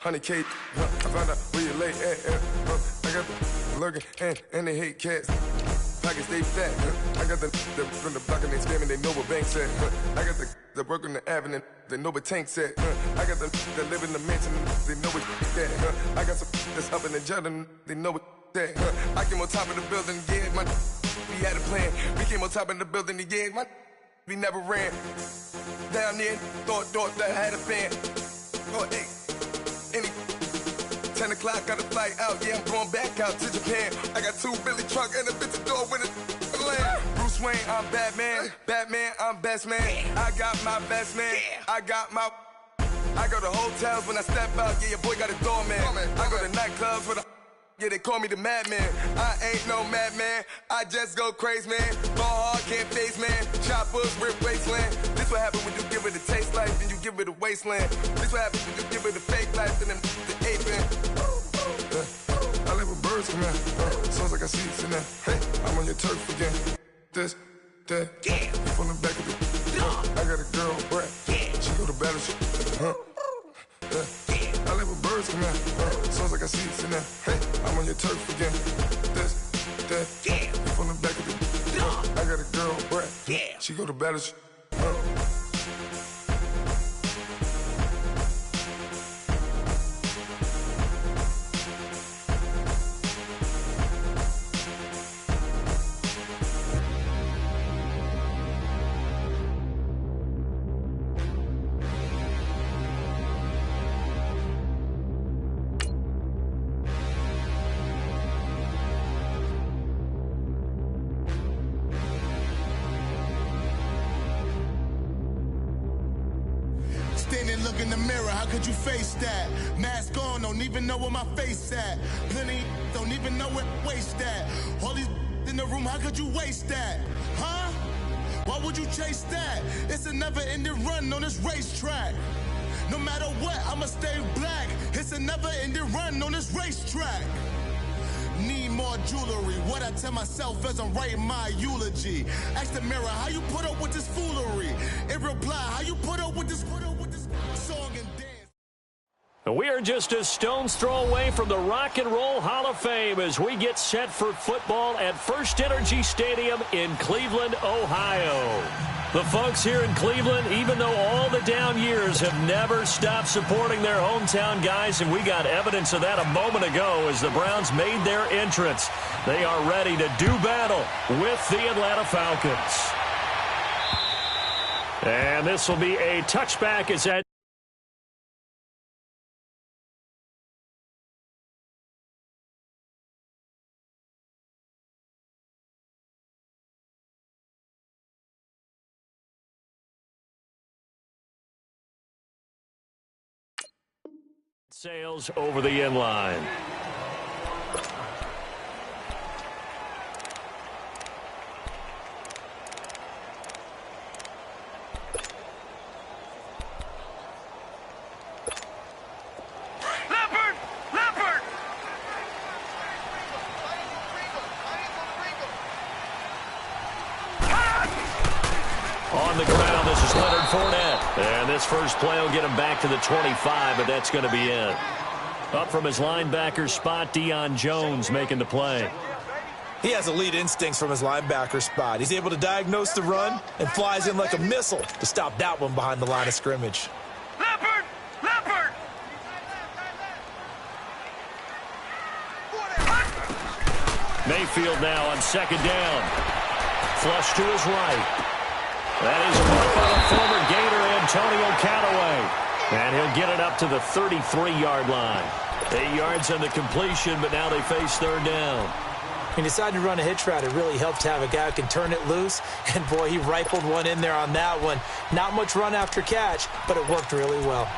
100K, I found out where you lay at. I got the lurking and they hate cats. Pockets stay fat. I got the from the block and they scamming, they know what banks at. I got the work on the avenue, they know what tanks at. I got the that live in the mansion, they know what that. I got some that's up in the jungle, they know what that. I came on top of the building, yeah, my we had a plan. We came on top of the building, yeah, my we never ran. Down there, thought that I had a fan. Oh, hey, any 10 o'clock, got a flight out, yeah, I'm going back out to Japan. I got 2 Billy truck and a bitch door with a land. Bruce Wayne, I'm Batman. Batman, I'm best man. I got my best man. I go to hotels when I step out, yeah, your boy got a doorman. I go to nightclubs with a yeah, they call me the madman. I ain't no madman, I just go crazy, man. Ball hard, can't face, man. Choppers, rip wasteland. This what happen when you give it a taste life, then you give it a wasteland. This what happen when you give it a fake life, and then the ape man. I live with birds come out. Sounds like I see it in there. Hey, I'm on your turf again. This, that, from the back of the I got a girl, Brad. She go to battle. I live with birds come out. Sounds like I see it in there. Hey, I'm on your turf again. This, that, from the back of the I got a girl, Brad. She go to battle. Standing, look in the mirror, how could you face that? Mask on, don't even know where my face at. Plenty, don't even know where waste at. All these in the room, how could you waste that? Huh? Why would you chase that? It's a never-ending run on this racetrack. No matter what, I'ma stay black. It's a never-ending run on this racetrack. Need more jewelry, what I tell myself as I'm writing my eulogy. Ask the mirror, how you put up with this foolery? In reply, how you put up with this song and dance? We are just a stone's throw away from the Rock and Roll Hall of Fame as we get set for football at First Energy Stadium in Cleveland, Ohio. The folks here in Cleveland, even though all the down years, have never stopped supporting their hometown guys, and we got evidence of that a moment ago as the Browns made their entrance. They are ready to do battle with the Atlanta Falcons. And this will be a touchback as that sails over the end line. On the ground, this is Leonard Fournette. And this first play will get him back to the 25, but that's going to be it. Up from his linebacker spot, Deion Jones making the play. He has elite instincts from his linebacker spot. He's able to diagnose the run and flies in like a missile to stop that one behind the line of scrimmage. Leopard! Leopard! Mayfield now on second down. Flush to his right. That is caught by the former Gator Antonio Callaway. And he'll get it up to the 33-yard line. 8 yards on the completion, but now they face third down. He decided to run a hitch route. It really helped to have a guy who can turn it loose. And, boy, he rifled one in there on that one. Not much run after catch, but it worked really well.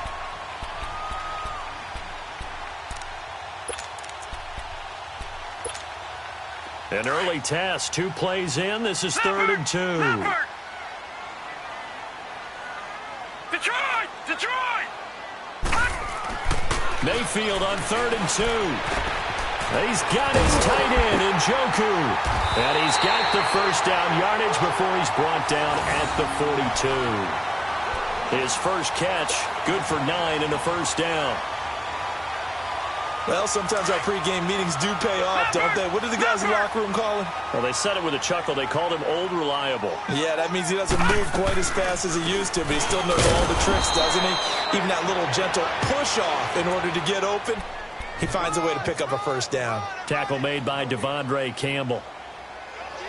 An early test, 2 plays in. This is third and 2. Detroit! Detroit! Mayfield on third and 2. He's got his tight end in Njoku. And he's got the first down yardage before he's brought down at the 42. His first catch, good for 9 and a first down. Well, sometimes our pregame meetings do pay off, don't they? What do the guys in the locker room call him? Well, they said it with a chuckle. They called him Old Reliable. Yeah, that means he doesn't move quite as fast as he used to, but he still knows all the tricks, doesn't he? Even that little gentle push-off in order to get open, he finds a way to pick up a first down. Tackle made by Devondre Campbell.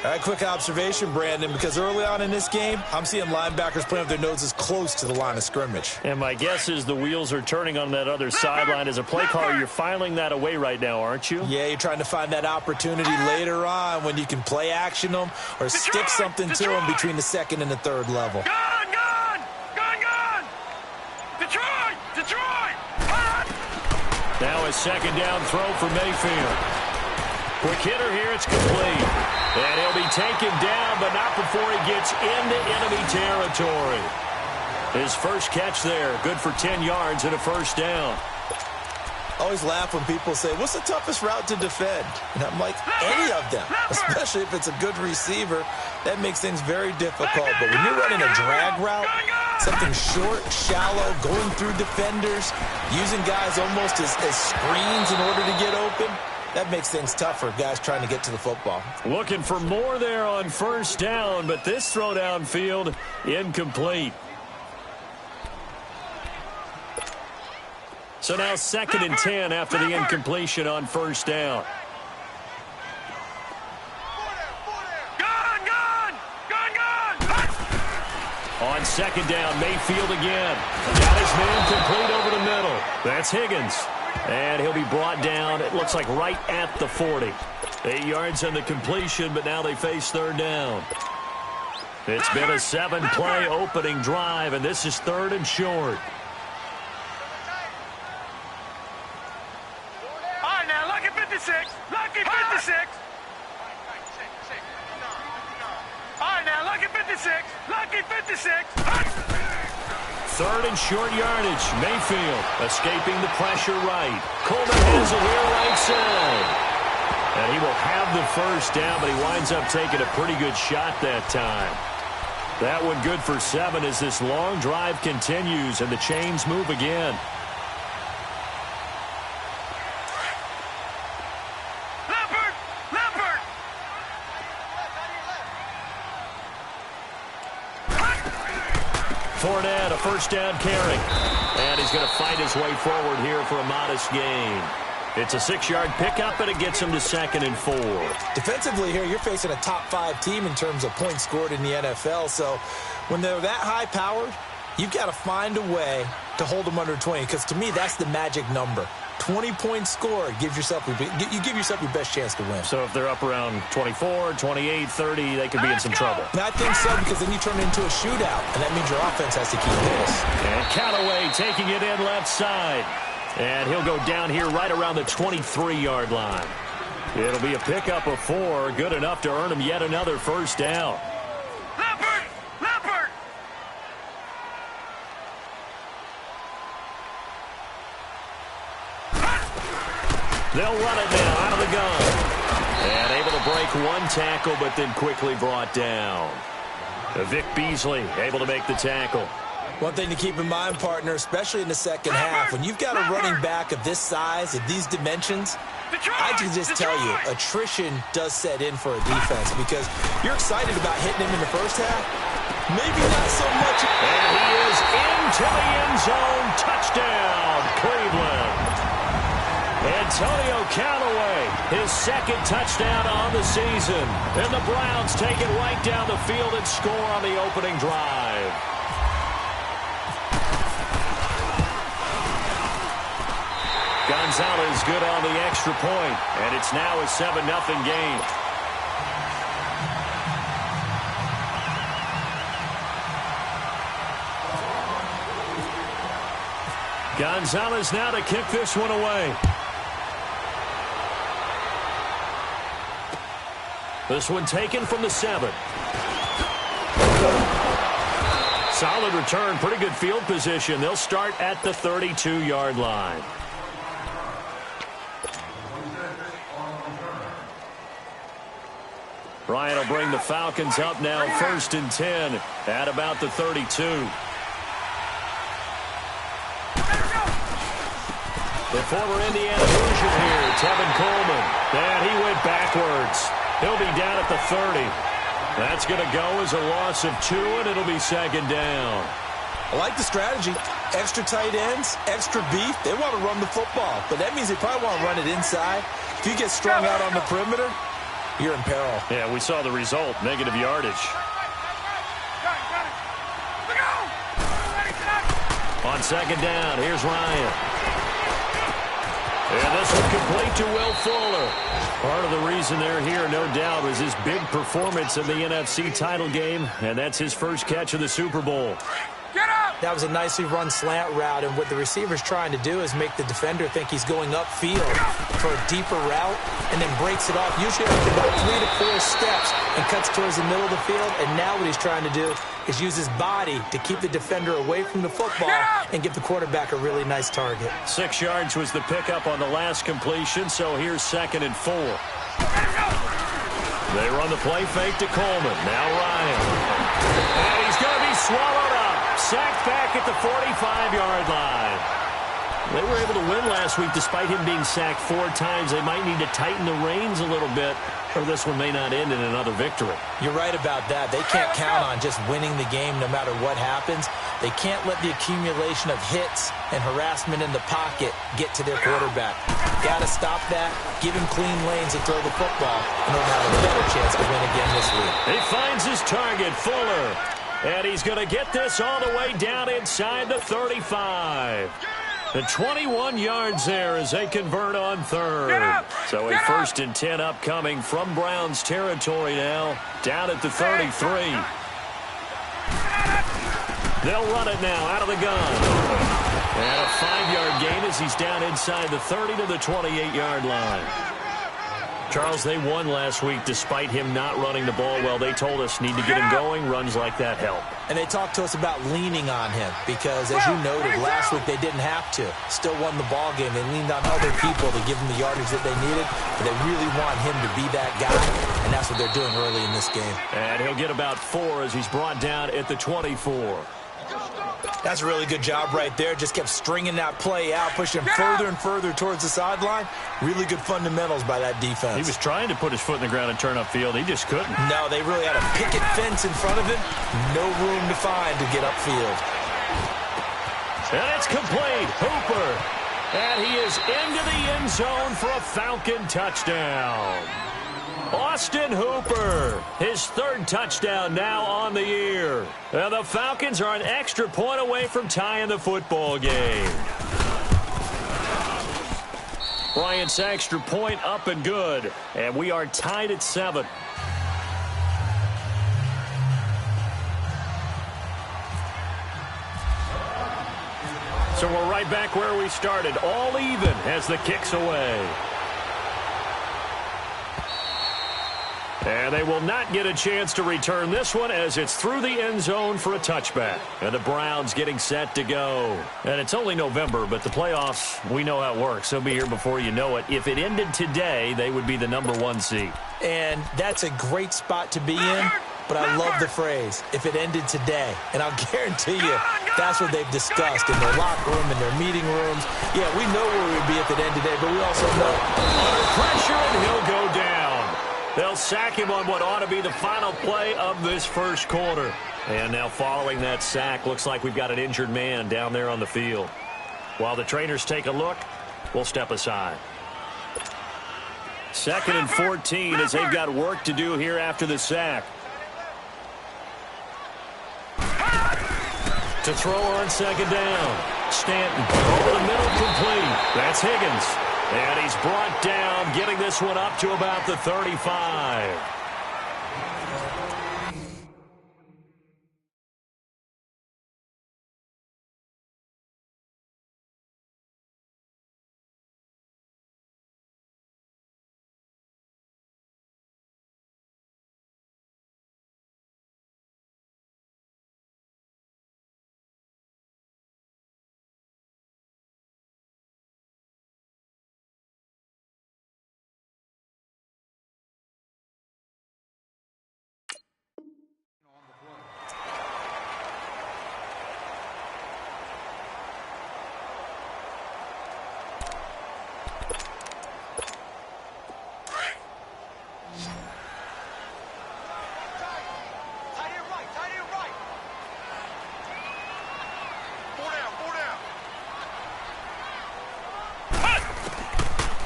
All right, quick observation, Brandon, because early on in this game, I'm seeing linebackers playing with their noses close to the line of scrimmage. And my guess is the wheels are turning on that other sideline. As a play caller, you're filing that away right now, aren't you? Yeah, you're trying to find that opportunity later on when you can play action them or stick something to them between the second and the third level. Gone, gone! Gone, gone! Detroit! Detroit! Now a second down throw for Mayfield. Quick hitter here, it's complete. And he'll be taken down, but not before he gets into enemy territory. His first catch there, good for 10 yards and a first down. I always laugh when people say, what's the toughest route to defend? And I'm like, any of them, especially if it's a good receiver. That makes things very difficult. But when you're running a drag route, something short, shallow, going through defenders, using guys almost as screens in order to get open, that makes things tougher, guys trying to get to the football. Looking for more there on first down, but this throw downfield incomplete. So now 2nd and 10 after the incompletion on first down. Gone, gone! Gone, gone! On second down, Mayfield again. Got his man complete over the middle. That's Higgins. And he'll be brought down, it looks like right at the 40. 8 yards on the completion, but now they face third down. It's been a 7-play opening drive, and this is 3rd and short. All right, now, lucky 56. Lucky 56. All right, now, lucky 56. Lucky 56. 3rd and short yardage. Mayfield escaping the pressure right. Coleman has it here right side. And he will have the first down, but he winds up taking a pretty good shot that time. That one good for 7 as this long drive continues and the chains move again. Leopard! Leopard! Fournette, a first down carry. And he's going to fight his way forward here for a modest gain. It's a 6-yard pickup, and it gets him to 2nd and 4. Defensively here, you're facing a top-5 team in terms of points scored in the NFL. So when they're that high-powered, you've got to find a way to hold them under 20. Because to me, that's the magic number. 20 points scored gives yourself you give yourself your best chance to win. So if they're up around 24, 28, 30, they could be in some trouble. And I think so, because then you turn it into a shootout, and that means your offense has to keep pace. And Callaway taking it in left side. And he'll go down here right around the 23-yard line. It'll be a pickup of 4, good enough to earn him yet another first down. Leopard! Leopard! They'll run it now out of the gun. And able to break one tackle, but then quickly brought down. Vic Beasley able to make the tackle. One thing to keep in mind, partner, especially in the second half, when you've got a running back of this size, of these dimensions, I can just tell you, attrition does set in for a defense because you're excited about hitting him in the first half. Maybe not so much. And he is into the end zone. Touchdown, Cleveland. Antonio Callaway, his 2nd touchdown on the season. And the Browns take it right down the field and score on the opening drive. Gonzalez good on the extra point, and it's now a 7-0 game. Gonzalez now to kick this one away. This one taken from the 7. Solid return, pretty good field position. They'll start at the 32-yard line. Ryan will bring the Falcons up now 1st and 10 at about the 32. The former Indiana Hoosier here, Tevin Coleman. And he went backwards. He'll be down at the 30. That's going to go as a loss of 2, and it'll be second down. I like the strategy. Extra tight ends, extra beef. They want to run the football, but that means they probably want to run it inside. If you get strung out on the perimeter, you're in peril. Yeah, we saw the result, negative yardage. On second down, here's Ryan. And this one complete to Will Fuller. Part of the reason they're here, no doubt, was his big performance in the NFC title game, and that's his first catch of the Super Bowl. That was a nicely run slant route, and what the receiver's trying to do is make the defender think he's going upfield for a deeper route and then breaks it off, usually after about 3 to 4 steps, and cuts towards the middle of the field. And now what he's trying to do is use his body to keep the defender away from the football and give the quarterback a really nice target. 6 yards was the pickup on the last completion, so here's 2nd and 4. They run the play fake to Coleman. Now Ryan. And he's going to be swallowed up. Sacked back at the 45-yard line. They were able to win last week despite him being sacked 4 times. They might need to tighten the reins a little bit, or this one may not end in another victory. You're right about that. They can't count on just winning the game no matter what happens. They can't let the accumulation of hits and harassment in the pocket get to their quarterback. Got to stop that, give him clean lanes to throw the football, and they'll have a better chance to win again this week. He finds his target, Fuller. And he's going to get this all the way down inside the 35. The 21 yards there as they convert on 3rd. So a 1st and 10 upcoming from Browns territory now, down at the 33. They'll run it now out of the gun. And a 5-yard gain as he's down inside the 30 to the 28-yard line. Charles, they won last week despite him not running the ball well. They told us need to get him going. Runs like that help. And they talked to us about leaning on him because, as you noted, last week they didn't have to. Still won the ball game. They leaned on other people to give them the yardage that they needed, but they really want him to be that guy, and that's what they're doing early in this game. And he'll get about 4 as he's brought down at the 24. That's a really good job right there. Just kept stringing that play out, pushing him further and further towards the sideline. Really good fundamentals by that defense. He was trying to put his foot in the ground and turn upfield. He just couldn't. No, they really had a picket fence in front of him. No room to find to get upfield. And it's complete. Hooper. And he is into the end zone for a Falcon touchdown. Austin Hooper, his 3rd touchdown now on the year. And the Falcons are an extra point away from tying the football game. Bryant's extra point up and good. And we are tied at 7. So we're right back where we started. All even as the kick's away. And they will not get a chance to return this one as it's through the end zone for a touchback. And the Browns getting set to go. And it's only November, but the playoffs, we know how it works. They'll be here before you know it. If it ended today, they would be the #1 seed. And that's a great spot to be in, but I love the phrase, if it ended today. And I'll guarantee you, that's what they've discussed in their locker room, in their meeting rooms. Yeah, we know where we'd be if it ended today, but we also know under pressure, and he'll go down. They'll sack him on what ought to be the final play of this first quarter. And now following that sack, looks like we've got an injured man down there on the field. While the trainers take a look, we'll step aside. 2nd and 14 as they've got work to do here after the sack. To throw on 2nd down. Stanton over the middle, complete. That's Higgins. And he's brought down, getting this one up to about the 35.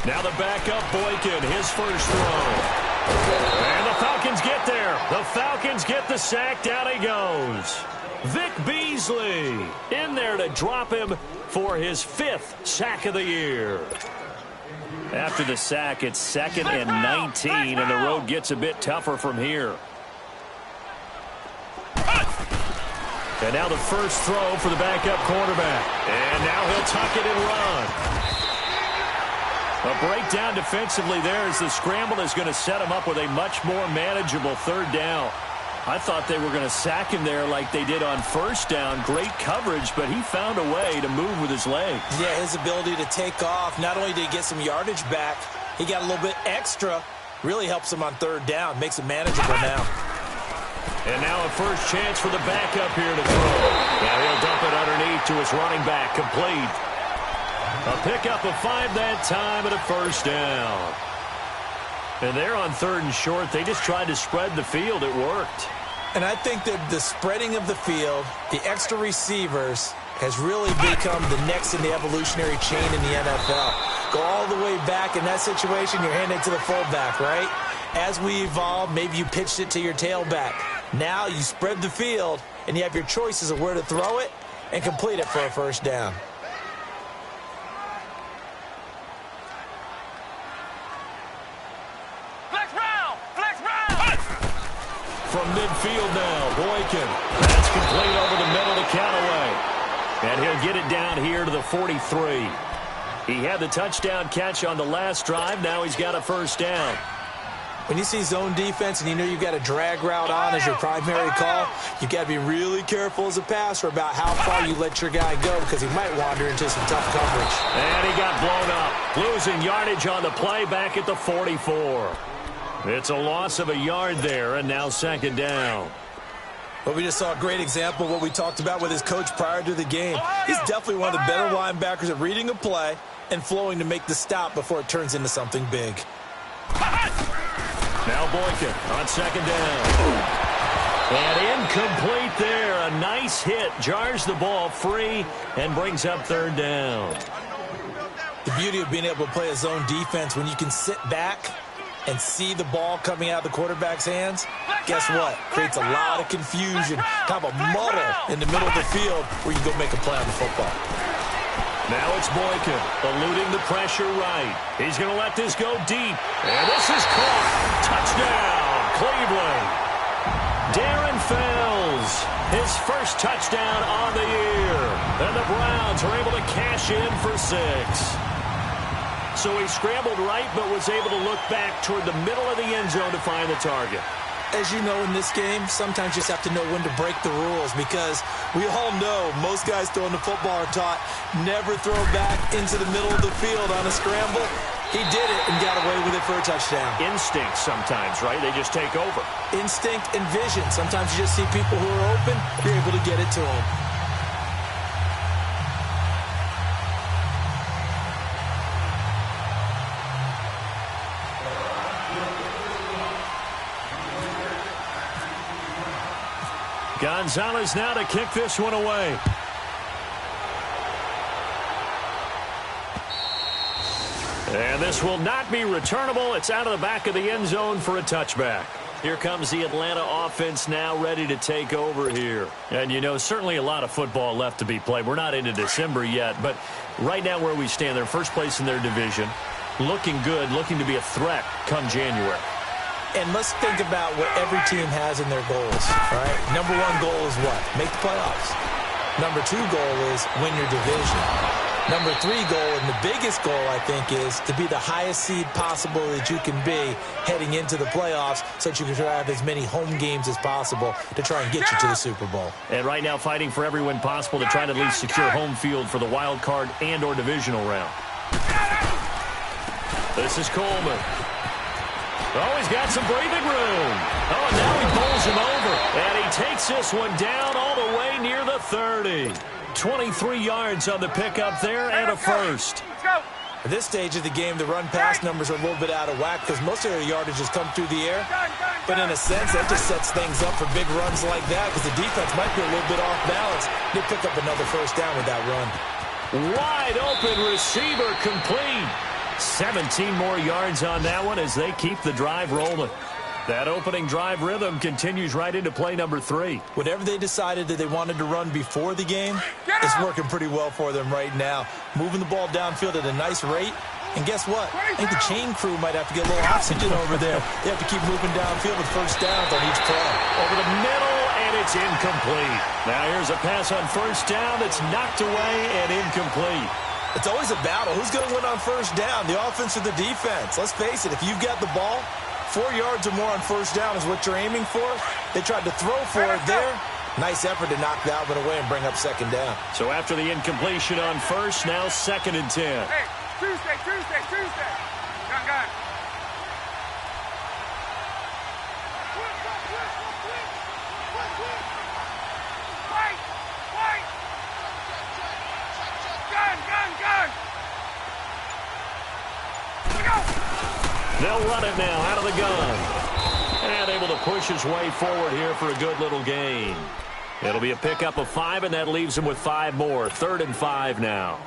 Now the backup Boykin, his first throw. And the Falcons get there. The Falcons get the sack. Down he goes. Vic Beasley in there to drop him for his 5th sack of the year. After the sack, it's 2nd and 19, and the road gets a bit tougher from here. And now the first throw for the backup quarterback. And now he'll tuck it and run. A breakdown defensively there as the scramble is going to set him up with a much more manageable 3rd down. I thought they were going to sack him there like they did on 1st down. Great coverage, but he found a way to move with his legs. Yeah, his ability to take off. Not only did he get some yardage back, he got a little bit extra. Really helps him on 3rd down. Makes it manageable now. And now a first chance for the backup here to throw. Now he'll dump it underneath to his running back. Complete. A pickup of 5 that time and a 1st down. And they're on 3rd and short. They just tried to spread the field. It worked. And I think that the spreading of the field, the extra receivers, has really become the next in the evolutionary chain in the NFL. Go all the way back in that situation, you're handing it to the fullback, right? As we evolve, maybe you pitched it to your tailback. Now you spread the field, and you have your choices of where to throw it and complete it for a 1st down. From midfield now, Boykin. That's complete over the middle to Callaway. And he'll get it down here to the 43. He had the touchdown catch on the last drive. Now he's got a 1st down. When you see zone defense and you know you've got a drag route on as your primary call, you've got to be really careful as a passer about how far you let your guy go because he might wander into some tough coverage. And he got blown up, losing yardage on the play back at the 44. It's a loss of a yard there, and now 2nd down. Well, we just saw a great example of what we talked about with his coach prior to the game. He's definitely one of the better linebackers at reading a play and flowing to make the stop before it turns into something big. Now Boykin on 2nd down. And incomplete there. A nice hit. Jars the ball free and brings up 3rd down. The beauty of being able to play a zone defense when you can sit back and see the ball coming out of the quarterback's hands, guess what? Creates a lot of confusion, kind of a muddle in the middle of the field where you go make a play on the football. Now it's Boykin eluding the pressure right. He's going to let this go deep. And this is caught. Touchdown, Cleveland. Darren Fells, his first touchdown on the year. And the Browns are able to cash in for 6. So he scrambled right, but was able to look back toward the middle of the end zone to find the target. As you know, in this game, sometimes you just have to know when to break the rules because we all know most guys throwing the football are taught never throw back into the middle of the field on a scramble. He did it and got away with it for a touchdown. Instinct sometimes, right? They just take over. Instinct and vision. Sometimes you just see people who are open, you're able to get it to them. Gonzalez now to kick this one away. And this will not be returnable. It's out of the back of the end zone for a touchback. Here comes the Atlanta offense now ready to take over here. And, you know, certainly a lot of football left to be played. We're not into December yet, but right now where we stand, they're first place in their division. Looking good, looking to be a threat come January. And let's think about what every team has in their goals, right? Number 1 goal is what? Make the playoffs. Number 2 goal is win your division. Number 3 goal, and the biggest goal, I think, is to be the highest seed possible that you can be heading into the playoffs so that you can have as many home games as possible to try and get you to the Super Bowl. And right now fighting for every win possible to try to at least secure home field for the wild card and or divisional round. This is Coleman. Oh, he's got some breathing room. Oh, and now he bowls him over. And he takes this one down all the way near the 30. 23 yards on the pickup there and a first. At this stage of the game, the run-pass numbers are a little bit out of whack because most of their yardage has come through the air. But in a sense, that just sets things up for big runs like that because the defense might be a little bit off balance. They pick up another first down with that run. Wide open receiver complete. 17 more yards on that one as they keep the drive rolling. That opening drive rhythm continues right into play number 3. Whatever they decided that they wanted to run before the game, it's working pretty well for them right now. Moving the ball downfield at a nice rate. And guess what? I think the chain crew might have to get a little oxygen over there. They have to keep moving downfield with first downs on each play. Over the middle, and it's incomplete. Now here's a pass on first down that's knocked away and incomplete. It's always a battle. Who's going to win on first down, the offense or the defense? Let's face it, if you've got the ball, 4 yards or more on first down is what you're aiming for. They tried to throw for it there. Nice effort to knock that one away and bring up second down. So after the incompletion on first, now 2nd and 10. Hey, Tuesday. Gun. Fight. Gun. They'll run it now out of the gun. And able to push his way forward here for a good little gain. It'll be a pickup of 5, and that leaves him with 5 more. 3rd and 5 now.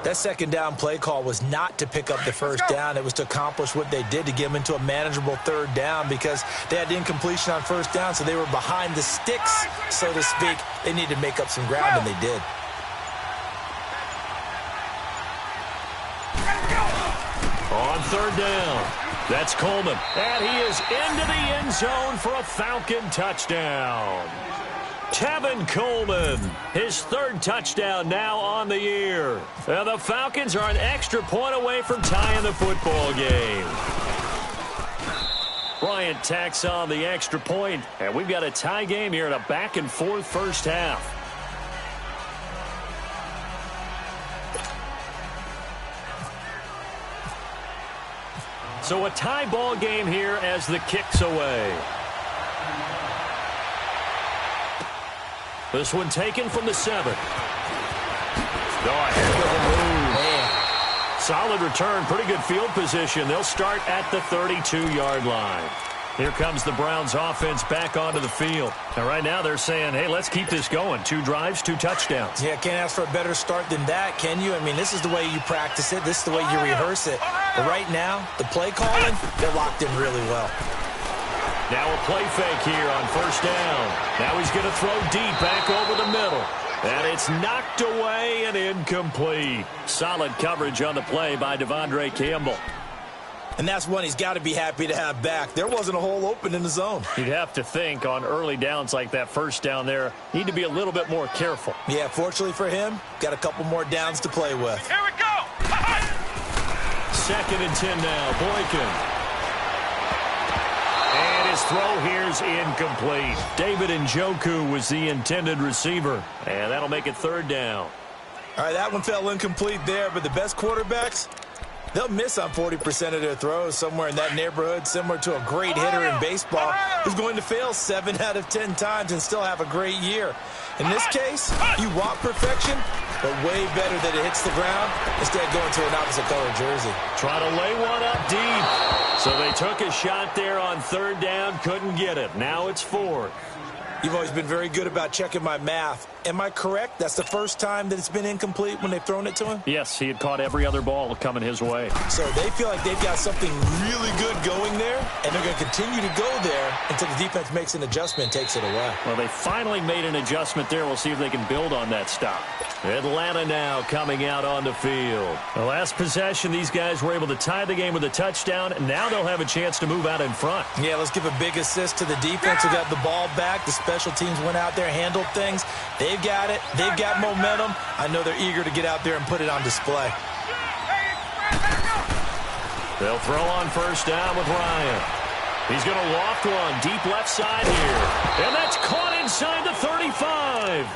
That second down play call was not to pick up the first down. It was to accomplish what they did, to get them into a manageable 3rd down, because they had incompletion on first down, so they were behind the sticks, so to speak. They needed to make up some ground, and they did. On 3rd down, that's Coleman. And he is into the end zone for a Falcon touchdown. Tevin Coleman, his 3rd touchdown now on the year. And the Falcons are an extra point away from tying the football game. Bryant tacks on the extra point, and we've got a tie game here in a back-and-forth first half. So a tie ball game here as the kick's away. This one taken from the 7. Go ahead with a move. Solid return, pretty good field position. They'll start at the 32-yard line. Here comes the Browns offense back onto the field. And right now they're saying, hey, let's keep this going. 2 drives, 2 touchdowns. Yeah, can't ask for a better start than that, can you? I mean, this is the way you practice it. This is the way you rehearse it. But right now, the play calling, they're locked in really well. Now a play fake here on first down. Now he's going to throw deep back over the middle. And it's knocked away and incomplete. Solid coverage on the play by Devondre Campbell. And that's one he's got to be happy to have back. There wasn't a hole open in the zone. You'd have to think on early downs like that first down there, need to be a little bit more careful. Yeah, fortunately for him, got a couple more downs to play with. Here we go. 2nd and 10 now. Boykin. And his throw here's incomplete. David Njoku was the intended receiver. And that'll make it 3rd down. All right, that one fell incomplete there, but the best quarterbacks, they'll miss on 40% of their throws, somewhere in that neighborhood, similar to a great hitter in baseball who's going to fail 7 out of 10 times and still have a great year. In this case, you want perfection, but way better that it hits the ground instead of going to an opposite color jersey. Trying to lay one up deep. So they took a shot there on 3rd down, couldn't get it. Now it's 4th. You've always been very good about checking my math. Am I correct? That's the first time that it's been incomplete when they've thrown it to him? Yes, he had caught every other ball coming his way. So they feel like they've got something really good going there, and they're going to continue to go there until the defense makes an adjustment and takes it away. Well, they finally made an adjustment there. We'll see if they can build on that stop. Atlanta now coming out on the field. The last possession, these guys were able to tie the game with a touchdown, and now they'll have a chance to move out in front. Yeah, let's give a big assist to the defense who got the ball back. The special teams went out there, handled things. They've got it. They've got momentum. I know they're eager to get out there and put it on display. They'll throw on first down with Ryan. He's going to loft one deep left side here. And that's caught inside the 35.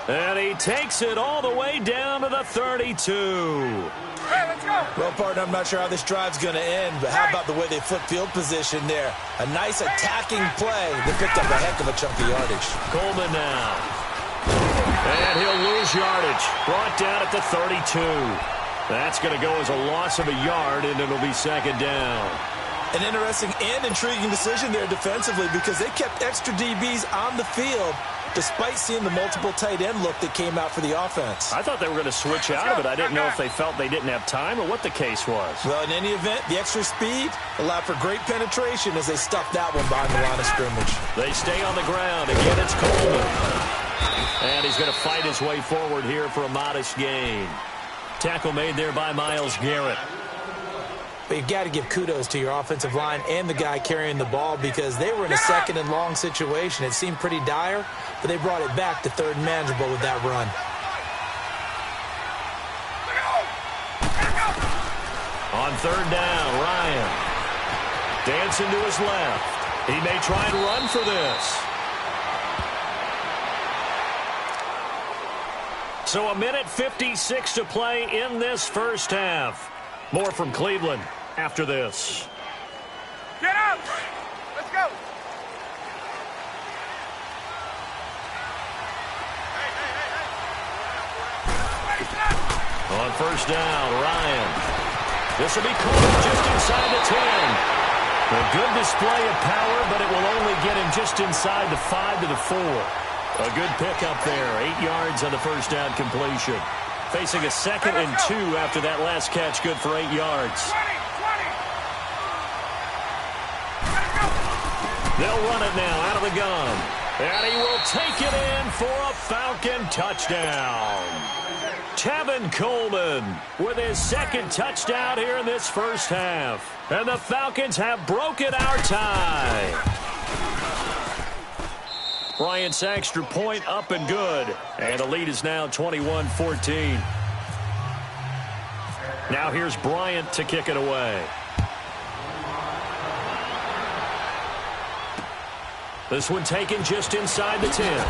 And he takes it all the way down to the 32. Hey, let's go. Well, partner, I'm not sure how this drive's going to end, but how about the way they flip field position there? A nice attacking play that picked up a heck of a chunk of yardage. Coleman now. And he'll lose yardage. Brought down at the 32. That's going to go as a loss of a yard, and it'll be 2nd down. An interesting and intriguing decision there defensively because they kept extra DBs on the field despite seeing the multiple tight end look that came out for the offense. I thought they were going to switch out of it. I didn't know if they felt they didn't have time or what the case was. Well, in any event, the extra speed allowed for great penetration as they stuffed that one behind the line of scrimmage. They stay on the ground. Again, it's Coleman. And he's going to fight his way forward here for a modest gain. Tackle made there by Myles Garrett. But you've got to give kudos to your offensive line and the guy carrying the ball because they were in a second and long situation. It seemed pretty dire, but they brought it back to third and manageable with that run. On third down, Ryan. Dancing to his left. He may try and run for this. So 1:56 to play in this first half. More from Cleveland after this. Get up! Let's go! On first down, Ryan. This will be caught just inside the 10. A good display of power, but it will only get him just inside the 5 to the 4. A good pickup there. 8 yards on the first down completion. Facing a 2nd and 2 after that last catch, good for 8 yards. 20. They'll run it now out of the gun. And he will take it in for a Falcon touchdown. Tevin Coleman with his 2nd touchdown here in this first half. And the Falcons have broken our tie. Bryant's extra point up and good. And the lead is now 21-14. Now here's Bryant to kick it away. This one taken just inside the 10.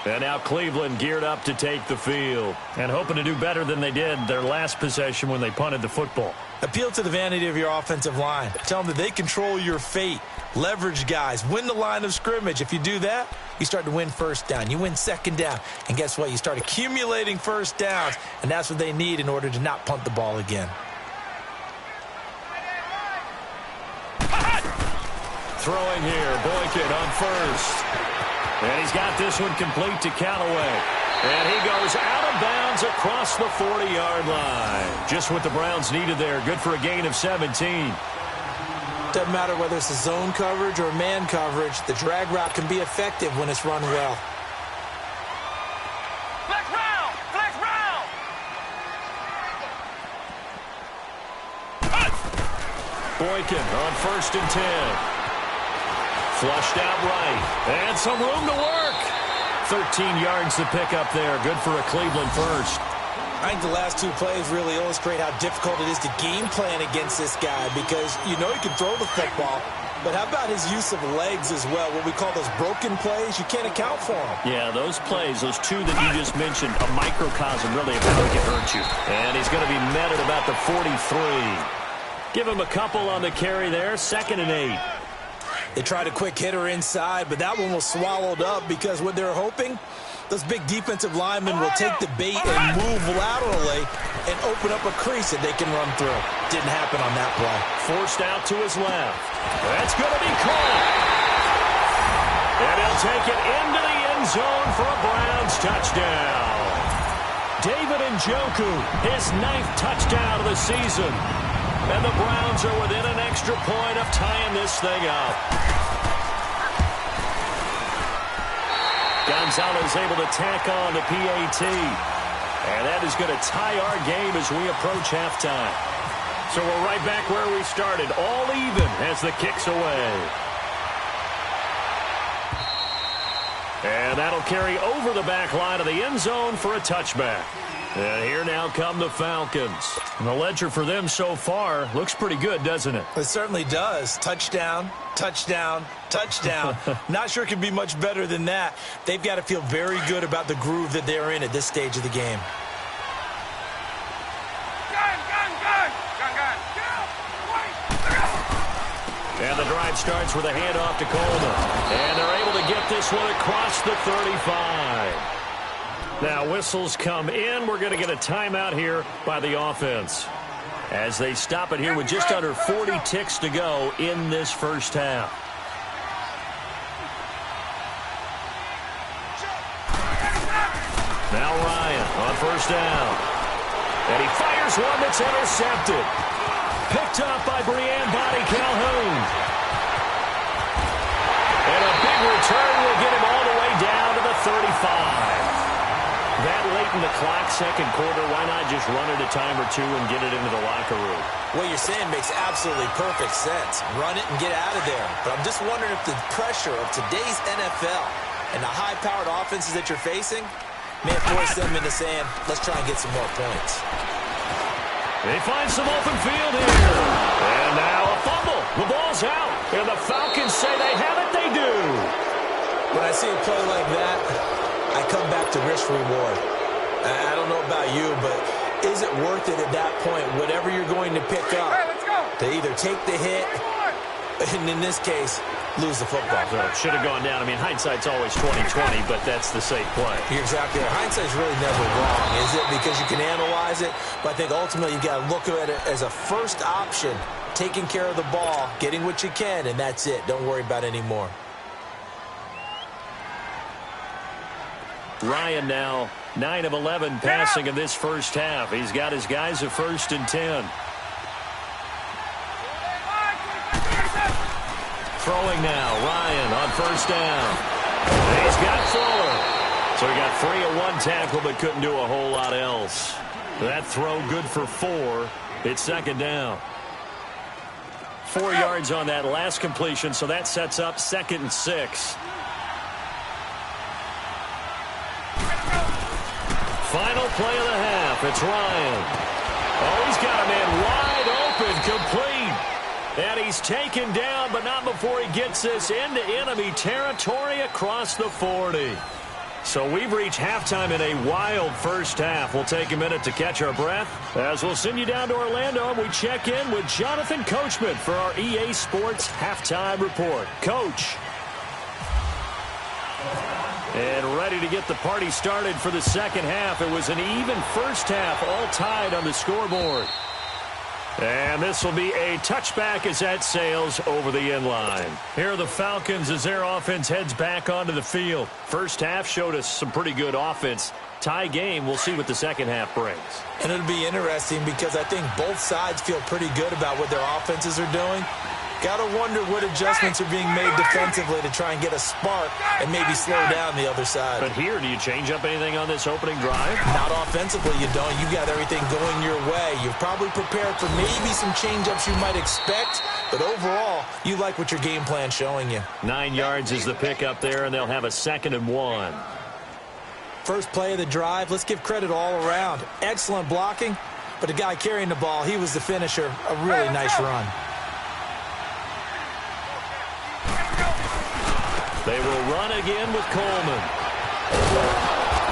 And now Cleveland geared up to take the field and hoping to do better than they did their last possession when they punted the football. Appeal to the vanity of your offensive line. Tell them that they control your fate. Leverage guys. Win the line of scrimmage. If you do that, you start to win first down. You win 2nd down. And guess what? You start accumulating first downs. And that's what they need in order to not punt the ball again. Throwing here. Boykin on first. And he's got this one complete to Callaway. And he goes out of bounds across the 40-yard line. Just what the Browns needed there. Good for a gain of 17. Doesn't matter whether it's a zone coverage or man coverage. The drag route can be effective when it's run well. Flex round! Flex round! Boykin on 1st and 10. Flushed out right. And some room to work. 13 yards to pick up there. Good for a Cleveland first. I think the last 2 plays really illustrate how difficult it is to game plan against this guy because you know he can throw the football, but how about his use of legs as well? What we call those broken plays, you can't account for them. Yeah, those plays, those 2 that you just mentioned, a microcosm really of how he can hurt you. And he's going to be met at about the 43. Give him a couple on the carry there. 2nd and 8. They tried a quick hitter inside, but that one was swallowed up because what they're hoping, those big defensive linemen will take the bait and move laterally and open up a crease that they can run through. Didn't happen on that play. Forced out to his left. That's going to be caught. And he'll take it into the end zone for a Browns touchdown. David Njoku, his 9th touchdown of the season. And the Browns are within an extra point of tying this thing up. Gonzalez able to tack on the PAT. And that is going to tie our game as we approach halftime. So we're right back where we started. All even as the kick's away. And that'll carry over the back line of the end zone for a touchback. And here now come the Falcons. And the ledger for them so far looks pretty good, doesn't it? It certainly does. Touchdown, touchdown, touchdown. Not sure it can be much better than that. They've got to feel very good about the groove that they're in at this stage of the game. Gun! And the drive starts with a handoff to Coleman. And they're able to get this one across the 35. Now whistles come in. We're going to get a timeout here by the offense as they stop it here with just under 40 ticks to go in this first half. Now Ryan on first down. And he fires one that's intercepted. Picked up by Breanne Bonnie Calhoun. And a big return will get him all the way down to the 35. That late in the clock, second quarter, why not just run it a time or two and get it into the locker room? What you're saying makes absolutely perfect sense. Run it and get out of there. But I'm just wondering if the pressure of today's NFL and the high-powered offenses that you're facing may force them into saying, let's try and get some more points. They find some open field here. And now a fumble. The ball's out. And the Falcons say they have it. They do. When I see a play like that, I come back to risk-reward. I don't know about you, but is it worth it at that point, whatever you're going to pick up, to either take the hit, and in this case, lose the football? So it should have gone down. I mean, hindsight's always 20/20, but that's the safe play. You're exactly right. Hindsight's really never wrong, is it? Because you can analyze it, but I think ultimately you got to look at it as a first option, taking care of the ball, getting what you can, and that's it. Don't worry about any more. Ryan now 9 of 11 passing in this first half. He's got his guys at 1st and 10. Throwing now, Ryan on first down. And he's got Fuller. So he got 3 at one tackle, but couldn't do a whole lot else. That throw good for 4. It's second down. 4 yards on that last completion, so that sets up 2nd and 6. Final play of the half. It's Ryan. Oh, he's got a man wide open, complete. And he's taken down, but not before he gets this into enemy territory across the 40. So we've reached halftime in a wild first half. We'll take a minute to catch our breath as we'll send you down to Orlando and we check in with Jonathan Coachman for our EA Sports Halftime Report. Coach. And ready to get the party started for the second half. It was an even first half, all tied on the scoreboard. And this will be a touchback as that sails over the end line. Here are the Falcons as their offense heads back onto the field. First half showed us some pretty good offense. Tie game, we'll see what the second half brings. And it'll be interesting because I think both sides feel pretty good about what their offenses are doing. Got to wonder what adjustments are being made defensively to try and get a spark and maybe slow down the other side. But here, do you change up anything on this opening drive? Not offensively, you don't. You got everything going your way. You've probably prepared for maybe some change-ups you might expect, but overall, you like what your game plan's showing you. 9 yards is the pickup there, and they'll have a 2nd and 1. First play of the drive, let's give credit all around. Excellent blocking, but the guy carrying the ball, he was the finisher. A really nice run. They will run again with Coleman.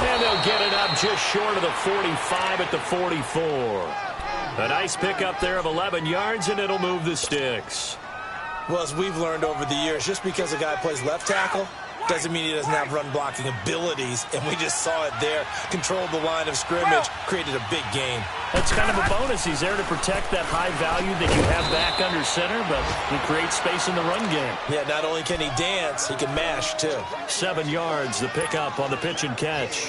And they'll get it up just short of the 45 at the 44. A nice pickup there of 11 yards, and it'll move the sticks. Well, as we've learned over the years, just because a guy plays left tackle doesn't mean he doesn't have run-blocking abilities, and we just saw it there. Controlled the line of scrimmage, created a big gain. That's kind of a bonus. He's there to protect that high value that you have back under center, but he creates space in the run game. Yeah, not only can he dance, he can mash, too. 7 yards, the pickup on the pitch and catch.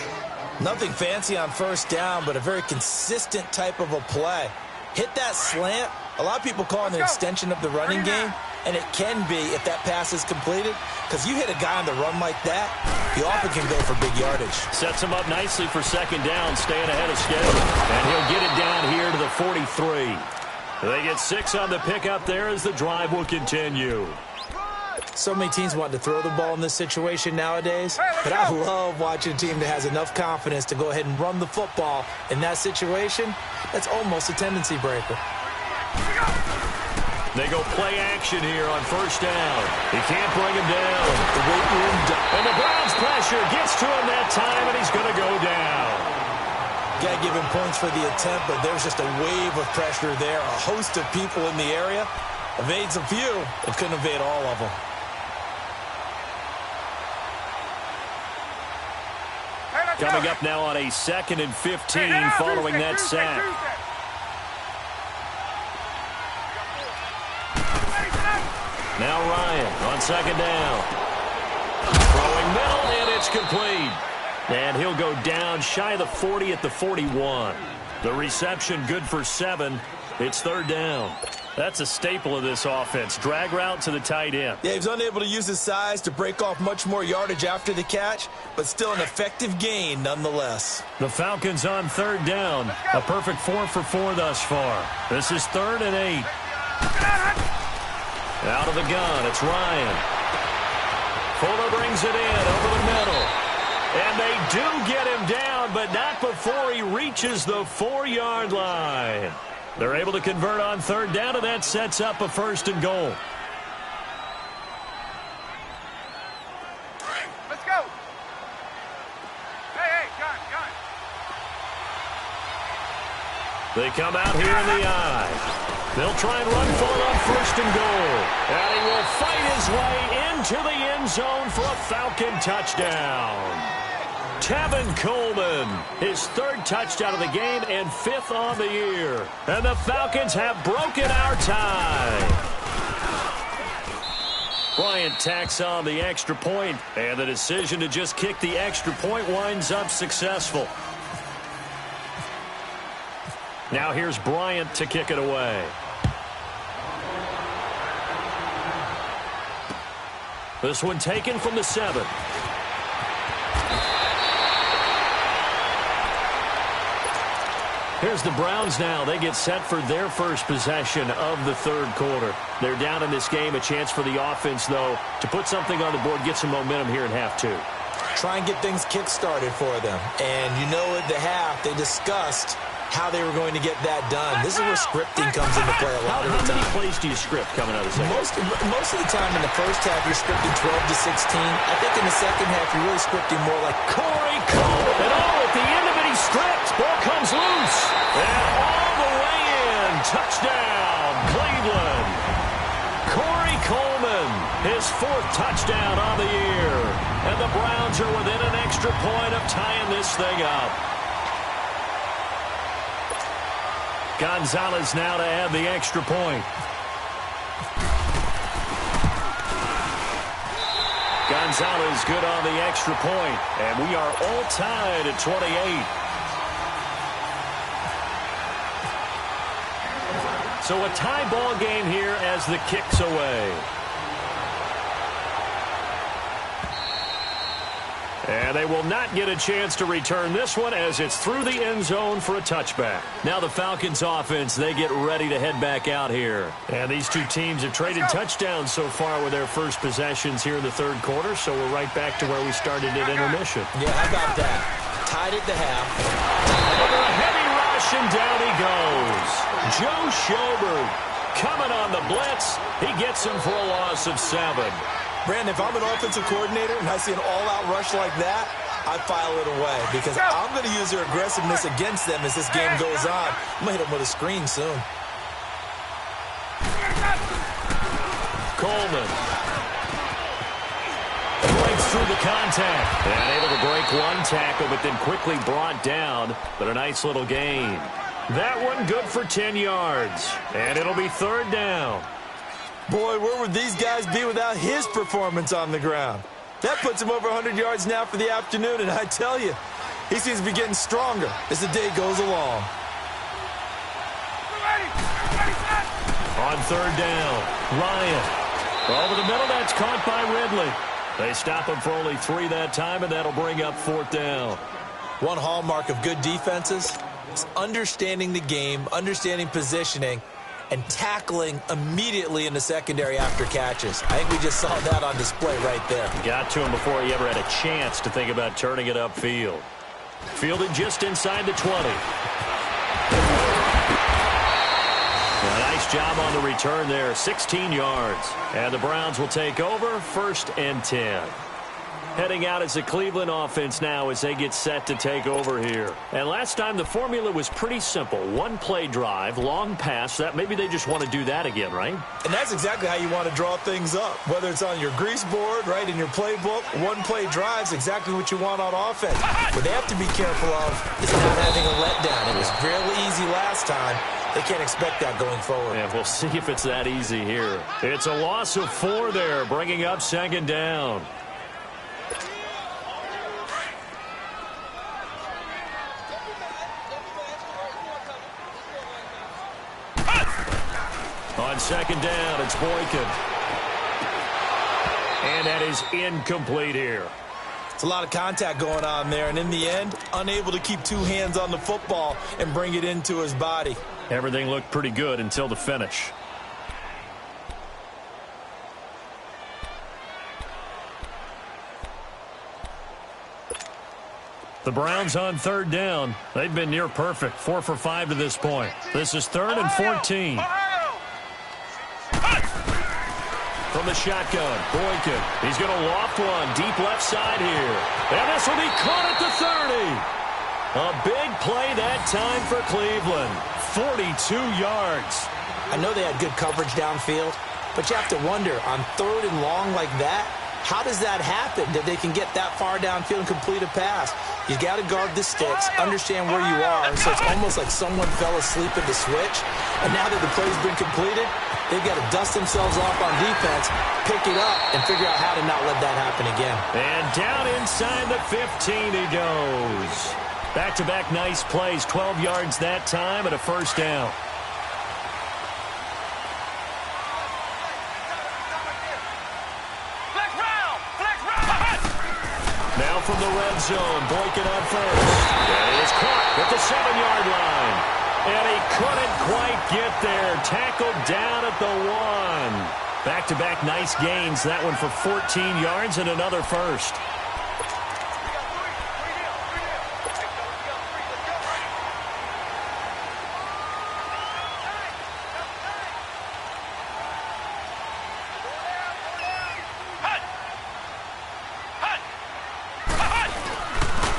Nothing fancy on first down, but a very consistent type of a play. Hit that slant. A lot of people call it an extension of the running game, and it can be if that pass is completed, because you hit a guy on the run like that, he often can go for big yardage. Sets him up nicely for second down, staying ahead of schedule. And he'll get it down here to the 43. They get 6 on the pickup there as the drive will continue. So many teams want to throw the ball in this situation nowadays, but I love watching a team that has enough confidence to go ahead and run the football. In that situation, that's almost a tendency breaker. They go play action here on first down. He can't bring him down. The weight room and the Browns pressure gets to him that time, and he's going to go down. Got to give him points for the attempt, but there's just a wave of pressure there. A host of people in the area. Evades a few, but couldn't evade all of them. Coming up now on a 2nd and 15 following that sack. Now Ryan on 2nd down. Throwing middle, and it's complete. And he'll go down shy of the 40 at the 41. The reception good for 7. It's 3rd down. That's a staple of this offense. Drag route to the tight end. Yeah, he was unable to use his size to break off much more yardage after the catch, but still an effective gain nonetheless. The Falcons on 3rd down. A perfect 4 for 4 thus far. This is 3rd and 8. Out of the gun, it's Ryan. Fuller brings it in over the middle. And they do get him down, but not before he reaches the 4-yard line. They're able to convert on 3rd down, and that sets up a 1st and goal. Let's go. Hey, gun. They come out here in the eye. They'll try and run for it on 1st and goal. And he will fight his way into the end zone for a Falcon touchdown. Tevin Coleman, his 3rd touchdown of the game and 5th on the year. And the Falcons have broken our tie. Bryant tacks on the extra point, and the decision to just kick the extra point winds up successful. Now here's Bryant to kick it away. This one taken from the 7. Here's the Browns now. They get set for their first possession of the 3rd quarter. They're down in this game. A chance for the offense, though, to put something on the board, get some momentum here in half 2. Try and get things kick-started for them. And you know at the half, they discussed how they were going to get that done. This is where scripting comes into play a lot of the time. How many plays do you script coming out of the second? Most of the time in the first half, you're scripting 12 to 16. I think in the second half, you're really scripting more like Corey Coleman. And at the end of it, he stripped. Ball comes loose. And all the way in. Touchdown, Cleveland. Corey Coleman, his 4th touchdown on the year. And the Browns are within an extra point of tying this thing up. Gonzalez now to add the extra point. Gonzalez good on the extra point, and we are all tied at 28. So a tie ball game here as the kick's away. And they will not get a chance to return this one as it's through the end zone for a touchback. Now the Falcons offense, they get ready to head back out here. And these two teams have traded touchdowns so far with their first possessions here in the 3rd quarter, so we're right back to where we started at intermission. Yeah, how about that? Tied at the half. Over a heavy rush, and down he goes. Joe Schobert coming on the blitz. He gets him for a loss of 7. Brandon, if I'm an offensive coordinator and I see an all-out rush like that, I file it away because I'm going to use their aggressiveness against them as this game goes on. I'm going to hit them with a screen soon. Coleman breaks through the contact. And able to break one tackle, but then quickly brought down. But a nice little gain. That one good for 10 yards. And it'll be 3rd down. Boy, where would these guys be without his performance on the ground? That puts him over 100 yards now for the afternoon, and I tell you, he seems to be getting stronger as the day goes along. On 3rd down, Ryan. Over the middle, that's caught by Ridley. They stop him for only 3 that time, and that'll bring up 4th down. One hallmark of good defenses is understanding the game, understanding positioning, and tackling immediately in the secondary after catches. I think we just saw that on display right there. Got to him before he ever had a chance to think about turning it upfield. Fielded just inside the 20. A nice job on the return there, 16 yards. And the Browns will take over, 1st and 10. heading out as a Cleveland offense now as they get set to take over here. And last time the formula was pretty simple. One play drive, long pass. That maybe they just want to do that again, right? And that's exactly how you want to draw things up. Whether it's on your grease board, right, in your playbook, one play drive is exactly what you want on offense. What they have to be careful of is not having a letdown. It was fairly easy last time. They can't expect that going forward. And we'll see if it's that easy here. It's a loss of 4 there, bringing up second down. On second down, it's Boykin. And that is incomplete here. It's a lot of contact going on there, and in the end, unable to keep 2 hands on the football and bring it into his body. Everything looked pretty good until the finish. The Browns on third down. They've been near perfect, 4 for 5 to this point. This is 3rd and 14. From the shotgun, Boykin. He's going to loft one deep left side here. And this will be caught at the 30. A big play that time for Cleveland. 42 yards. I know they had good coverage downfield, but you have to wonder, on 3rd and long like that, how does that happen that they can get that far downfield and complete a pass? You got to guard the sticks, understand where you are, so it's almost like someone fell asleep at the switch, and now that the play's been completed, they've got to dust themselves off on defense, pick it up, and figure out how to not let that happen again. And down inside the 15 he goes. Back-to-back nice plays, 12 yards that time and a first down. Now from the red zone, Boykin on first. And he is caught at the 7-yard line. And he couldn't quite get there. Tackled down at the 1. Back-to-back nice gains. That one for 14 yards and another first.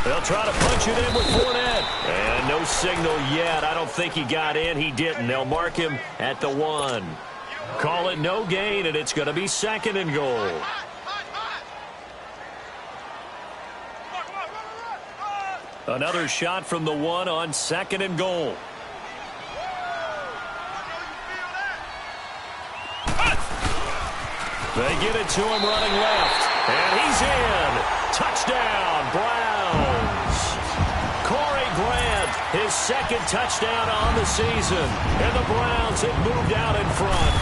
They'll try to punch it in with Fournette. And no signal yet. I don't think he got in. He didn't. They'll mark him at the 1. Call it no gain, and it's going to be 2nd and goal. Another shot from the 1 on 2nd and goal. They get it to him running left. And he's in. Touchdown, Browns. Corey Grant, his 2nd touchdown on the season. And the Browns have moved out in front.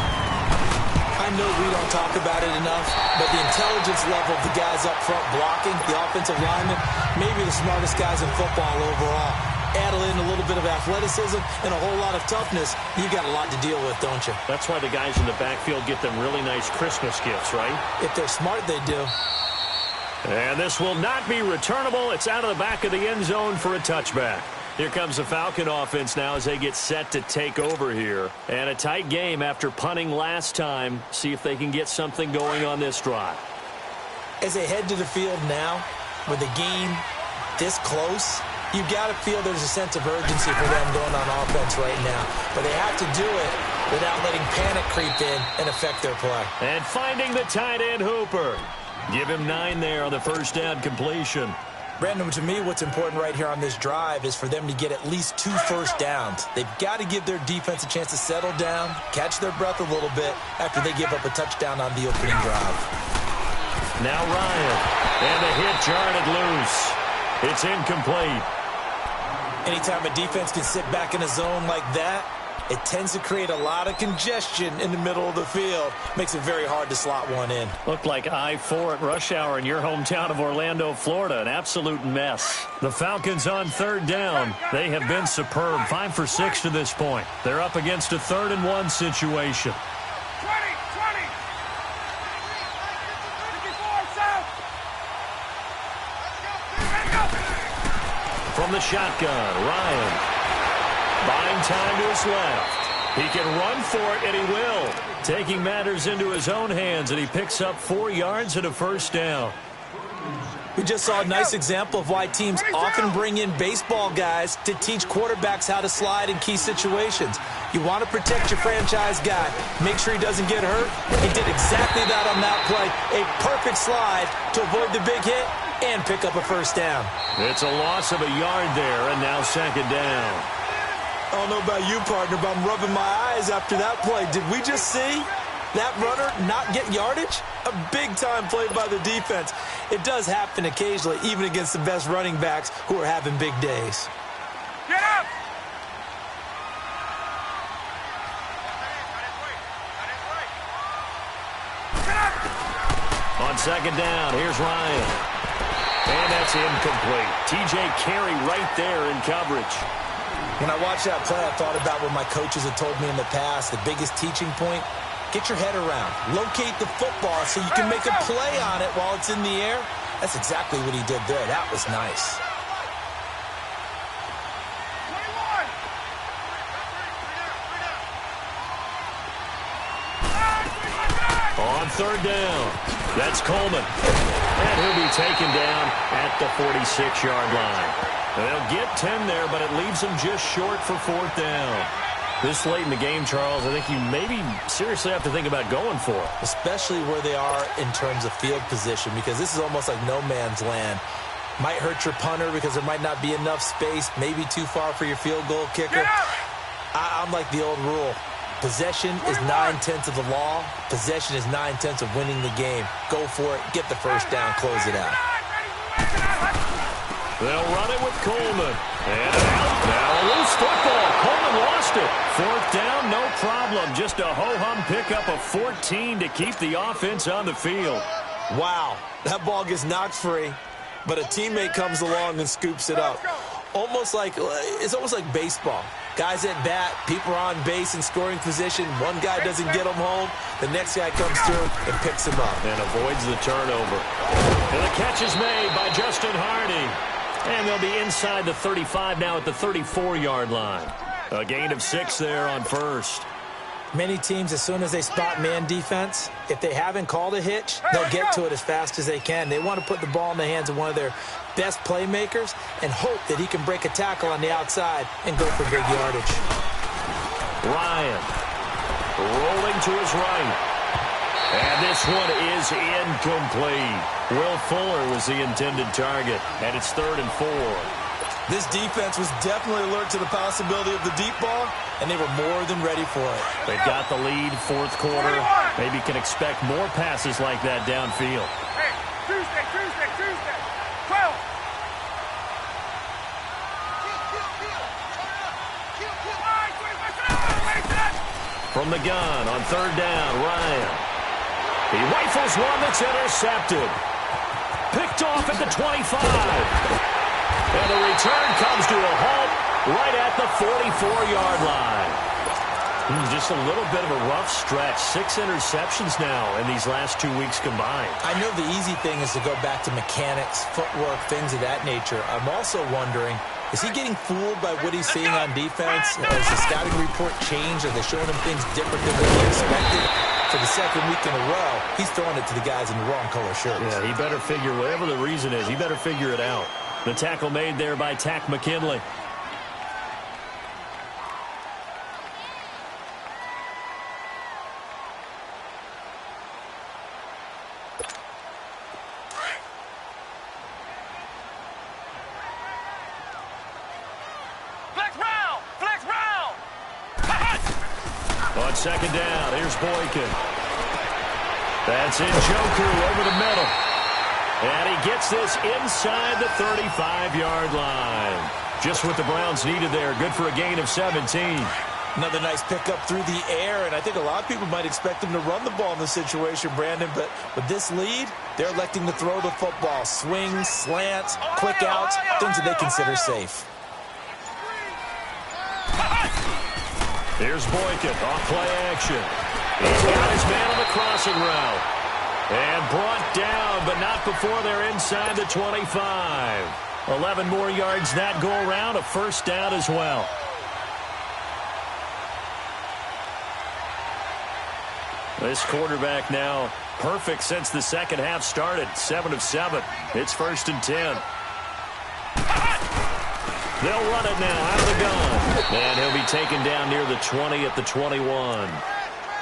I know we don't talk about it enough, but the intelligence level of the guys up front blocking, the offensive linemen, maybe the smartest guys in football overall. Add in a little bit of athleticism and a whole lot of toughness, you've got a lot to deal with, don't you? That's why the guys in the backfield get them really nice Christmas gifts, right? If they're smart, they do. And this will not be returnable. It's out of the back of the end zone for a touchback. Here comes the Falcon offense now as they get set to take over here. And a tight game after punting last time. See if they can get something going on this drive. As they head to the field now, with the game this close, you've got to feel there's a sense of urgency for them going on offense right now. But they have to do it without letting panic creep in and affect their play. And finding the tight end Hooper. Give him 9 there on the first down completion. Brandon, to me, what's important right here on this drive is for them to get at least 2 first downs. They've got to give their defense a chance to settle down, catch their breath a little bit after they give up a touchdown on the opening drive. Now Ryan. And the hit jarred it loose. It's incomplete. Anytime a defense can sit back in a zone like that, it tends to create a lot of congestion in the middle of the field. Makes it very hard to slot one in. Looked like I-4 at rush hour in your hometown of Orlando, Florida. An absolute mess. The Falcons on third down. They have been superb. 5 for 6 to this point. They're up against a 3rd and 1 situation. 20. From the shotgun, Ryan. Buying time to his left. He can run for it, and he will. Taking matters into his own hands, and he picks up 4 yards and a first down. We just saw a nice example of why teams often bring in baseball guys to teach quarterbacks how to slide in key situations. You want to protect your franchise guy. Make sure he doesn't get hurt. He did exactly that on that play. A perfect slide to avoid the big hit and pick up a first down. It's a loss of a yard there, and now second down. I don't know about you, partner, but I'm rubbing my eyes after that play. Did we just see that runner not get yardage? A big-time play by the defense. It does happen occasionally, even against the best running backs who are having big days. Get up! On second down, here's Ryan. And that's incomplete. T.J. Carey right there in coverage. When I watched that play, I thought about what my coaches had told me in the past. The biggest teaching point, get your head around. Locate the football so you can make a play on it while it's in the air. That's exactly what he did there. That was nice. On third down, that's Coleman. And he'll be taken down at the 46-yard line. They'll get 10 there, but it leaves them just short for fourth down. This late in the game, Charles, I think you maybe seriously have to think about going for it. Especially where they are in terms of field position, because this is almost like no man's land. Might hurt your punter because there might not be enough space, maybe too far for your field goal kicker. I'm like the old rule. Possession is 9/10 of the law. Possession is 9/10 of winning the game. Go for it. Get the first down. Close it out. They'll run it with Coleman. And out. Now a loose football. Coleman lost it. Fourth down, no problem. Just a ho-hum pickup of 14 to keep the offense on the field. Wow. That ball gets knocked free, but a teammate comes along and scoops it up. It's almost like baseball. Guys at bat, people are on base in scoring position. One guy doesn't get them home. The next guy comes through and picks him up. And avoids the turnover. And the catch is made by Justin Hardy. And they'll be inside the 35 now at the 34-yard line. A gain of 6 there on first. Many teams, as soon as they spot man defense, if they haven't called a hitch, they'll get to it as fast as they can. They want to put the ball in the hands of one of their best playmakers and hope that he can break a tackle on the outside and go for big yardage. Ryan rolling to his right. And this one is incomplete. Will Fuller was the intended target, and it's 3rd and 4. This defense was definitely alert to the possibility of the deep ball, and they were more than ready for it. They've got the lead, fourth quarter. Maybe can expect more passes like that downfield. Hey, Tuesday. 12. From the gun on third down, Ryan. He rifles one that's intercepted. Picked off at the 25. And the return comes to a halt right at the 44-yard line. Just a little bit of a rough stretch. 6 interceptions now in these last 2 weeks combined. I know the easy thing is to go back to mechanics, footwork, things of that nature. I'm also wondering, is he getting fooled by what he's seeing on defense? Has the scouting report changed? Are they showing him things different than what he expected? For the second week in a row, he's throwing it to the guys in the wrong color shirts. Yeah, he better figure, whatever the reason is, he better figure it out. The tackle made there by Tack McKinley. Flex round. On second down, here's Boykin. That's Njoku over the middle. And he gets this inside the 35-yard line. Just what the Browns needed there. Good for a gain of 17. Another nice pickup through the air, and I think a lot of people might expect them to run the ball in this situation, Brandon, but with this lead, they're electing to throw the football. Swings, slants, quick outs, things that they consider safe. Here's Boykin off play action. He's got his man on the crossing route. And brought down, but not before they're inside the 25. 11 more yards that go around, a first down as well. This quarterback now Perfect since the second half started. 7 of 7. It's 1st and 10. They'll run it now out of the gun. And he'll be taken down near the 20 at the 21.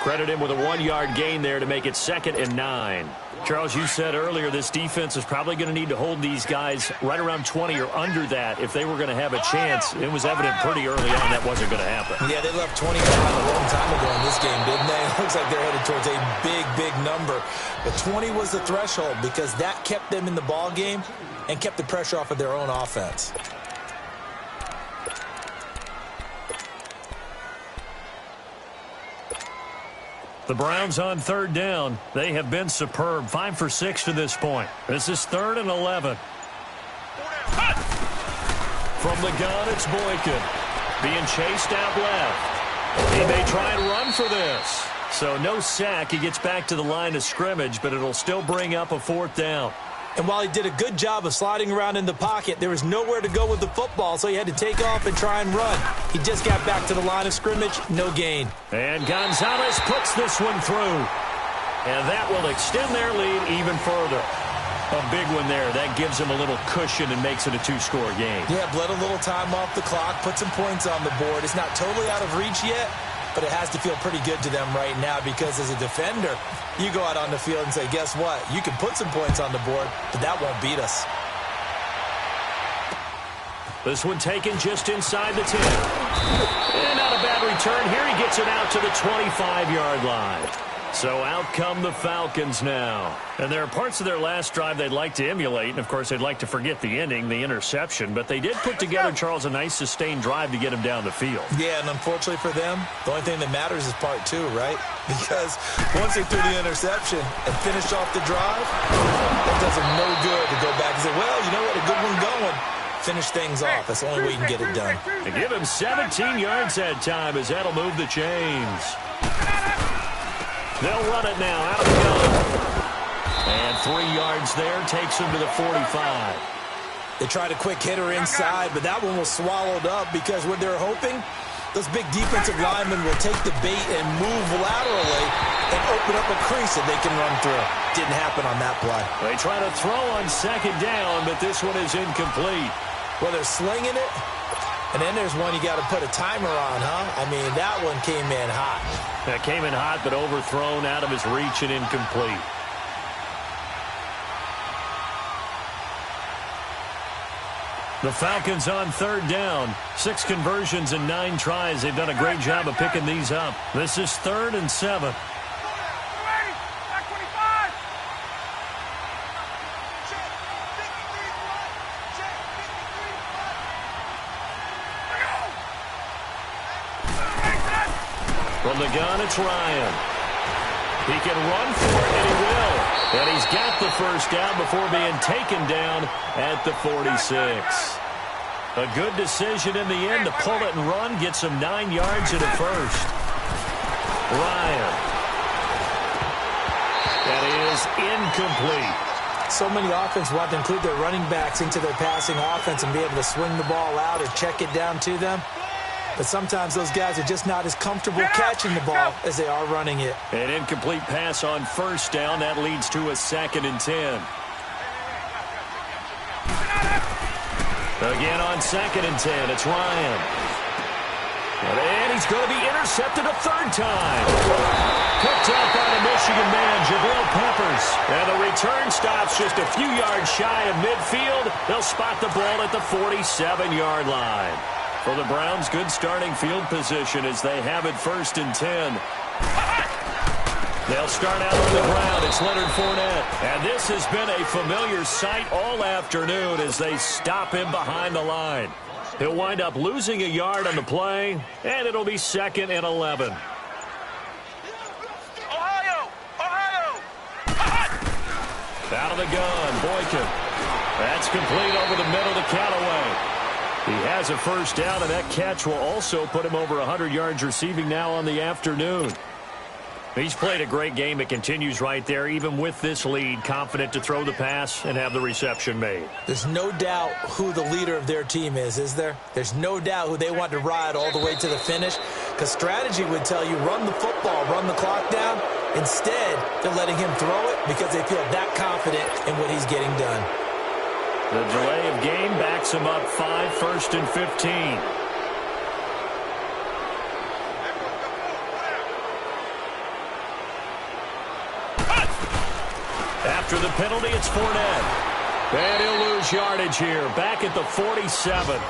Credit him with a 1-yard gain there to make it 2nd and 9. Charles, you said earlier this defense is probably going to need to hold these guys right around 20 or under that if they were going to have a chance. It was evident pretty early on that wasn't going to happen. Yeah, they left 20 behind a long time ago in this game, didn't they? It looks like they're headed towards a big, big number. But 20 was the threshold because that kept them in the ball game and kept the pressure off of their own offense. The Browns on 3rd down. They have been superb. 5 for 6 to this point. This is 3rd and 11. From the gun, it's Boykin. Being chased out left. He may try and run for this. So no sack. He gets back to the line of scrimmage, but it'll still bring up a 4th down. And while he did a good job of sliding around in the pocket, there was nowhere to go with the football, so he had to take off and try and run. He just got back to the line of scrimmage, no gain. And Gonzalez puts this one through. And that will extend their lead even further. A big one there. That gives him a little cushion and makes it a 2-score game. Yeah, bled a little time off the clock, put some points on the board. It's not totally out of reach yet, but it has to feel pretty good to them right now because as a defender, you go out on the field and say, guess what? You can put some points on the board, but that won't beat us. This one taken just inside the 10. And not a bad return. Here he gets it out to the 25-yard line. So out come the Falcons now. And there are parts of their last drive they'd like to emulate. And, of course, they'd like to forget the ending, the interception. But they did put together, Charles, a nice sustained drive to get him down the field. Yeah, and unfortunately for them, the only thing that matters is part 2, right? Because once they threw the interception and finished off the drive, it does them no good to go back and say, well, you know what, a good one going. Finish things off. That's the only way you can get it done. They give him 17 yards that time as that'll move the chains. They'll run it now out of the gun. And 3 yards there takes him to the 45. They tried a quick hitter inside, but that one was swallowed up because what they're hoping, those big defensive linemen will take the bait and move laterally and open up a crease that they can run through. Didn't happen on that play. They try to throw on 2nd down, but this one is incomplete. Well, they're slinging it, and then there's one you got to put a timer on, huh? I mean, that one came in hot. That came in hot, but overthrown out of his reach and incomplete. The Falcons on 3rd down. 6 conversions and 9 tries. They've done a great job of picking these up. This is 3rd and 7. From the gun, it's Ryan. He can run for it, and he will. And he's got the 1st down before being taken down at the 46. A good decision in the end to pull it and run. Gets him 9 yards and a 1st. Ryan. That is incomplete. So many offenses want to include their running backs into their passing offense and be able to swing the ball out or check it down to them. But sometimes those guys are just not as comfortable catching the ball as they are running it. An incomplete pass on 1st down. That leads to a 2nd and 10. Again on 2nd and 10. It's Ryan. And he's going to be intercepted a 3rd time. Picked up by the Michigan man, Jabril Peppers. And the return stops just a few yards shy of midfield. They'll spot the ball at the 47-yard line. For the Browns, good starting field position as they have it 1st and 10. They'll start out on the ground. It's Leonard Fournette. And this has been a familiar sight all afternoon as they stop him behind the line. He'll wind up losing a yard on the play, and it'll be 2nd and 11. Out of the gun, Boykin. That's complete over the middle to Callaway. He has a 1st down, and that catch will also put him over 100 yards receiving now on the afternoon. He's played a great game. It continues right there, even with this lead, confident to throw the pass and have the reception made. There's no doubt who the leader of their team is there? There's no doubt who they want to ride all the way to the finish, because strategy would tell you run the football, run the clock down, Instead, they're letting him throw it because they feel that confident in what he's getting done. The delay of game backs him up 5, 1st and 15. After the penalty, it's Fournette. And he'll lose yardage here, back at the 47.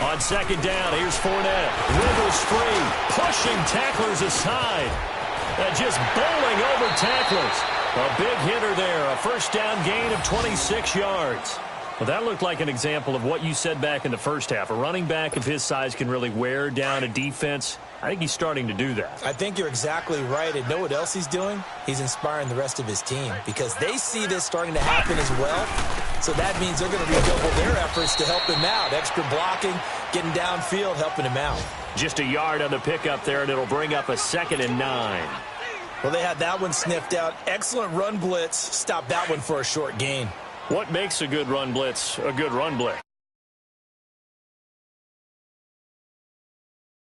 On second down, here's Fournette. Wiggles free, pushing tacklers aside. And just bowling over tacklers. A big hitter there, a first down gain of 26 yards. Well, that looked like an example of what you said back in the first half. A running back of his size can really wear down a defense. I think he's starting to do that. I think you're exactly right. And know what else he's doing? He's inspiring the rest of his team because they see this starting to happen as well. So that means they're going to redouble their efforts to help him out. Extra blocking, getting downfield, helping him out. Just a yard on the pickup there, and it'll bring up a 2nd and 9. Well, they had that one sniffed out. Excellent run blitz. Stop that one for a short gain. What makes a good run blitz a good run blitz?